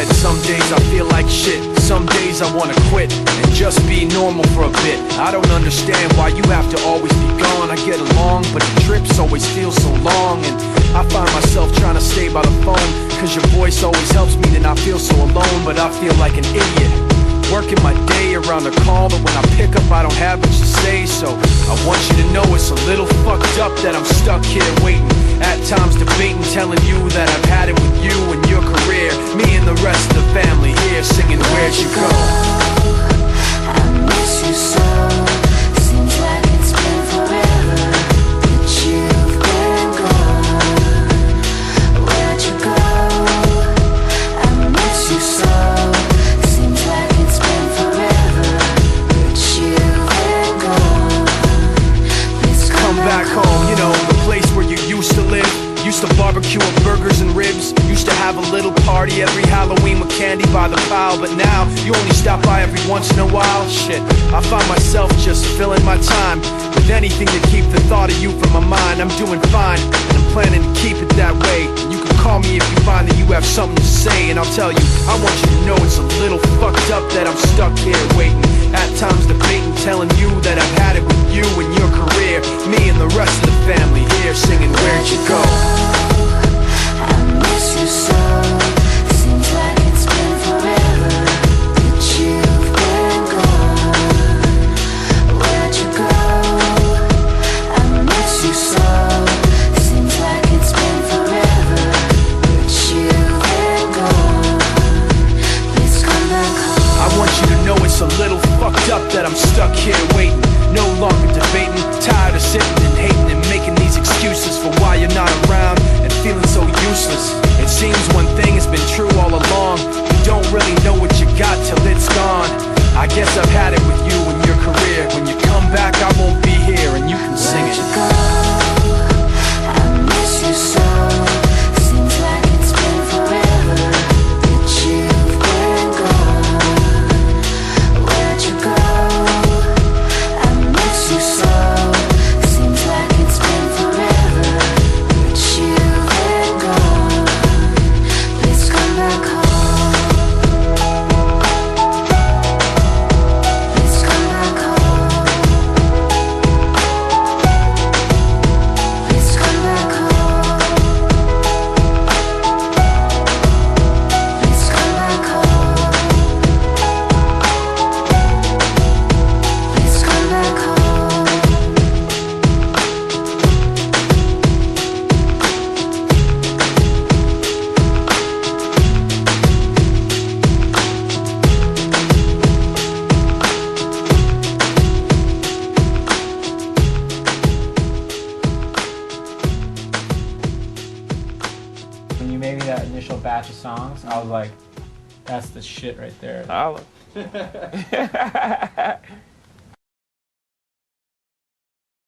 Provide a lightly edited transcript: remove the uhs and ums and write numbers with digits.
said, some days I feel like shit, some days I wanna quit and just be normal for a bit. I don't understand why you have to always be gone. I get along, but the trips always feel so long. And I find myself trying to stay by the phone, cause your voice always helps me to not feel so alone. But I feel like an idiot, working my day around a call that when I pick up I don't have much to say. So I want you to know it's a little fucked up that I'm stuck here waiting, at times debating, telling you that I've had it with you and your career. Me and the rest of the family here singing Where'd You Go? I miss you so. Seems like it's been forever that you've been gone. Where'd you go? I miss you so. Seems like it's been forever that you've been gone. Please Come back home, you know, the place where you used to live. Used to barbecue with burgers and ribs. Used to have a little party every Halloween with candy by the pile. But now, you only stop by every once in a while. Shit, I find myself just filling my time with anything to keep the thought of you from my mind. I'm doing fine, and I'm planning to keep it that way. You can call me if you find that you have something to say, and I'll tell you, I want you to know it's a little fucked up that I'm stuck here waiting, at times debating, telling you that I've had it with you and your career. Me and the rest of the family here singing Where'd You Go? I miss you so. Seems like it's been forever that you've been gone. Where'd you go? I miss you so. Seems like it's been forever that you've been gone. Please come back home. I want you to know it's a little fucked up that I'm stuck here waiting, no longer debating, tired of sitting and hating and making these excuses for why you're not around and feeling so useless. It seems one thing has been true all along, you don't really know what you got till it's gone. I guess I've had it with you and your career. When you come back I won't be here and you can sing it. Where'd you go? I miss you so. Seems like it's been forever that you've been gone. Where'd you go? I miss you so. Seems like it's been forever that you've been gone. Please come back home. Please come back home. Please come back home. Please come back home. Please come back home. When you made me that initial batch of songs, I was like, that's the shit right there. Holla.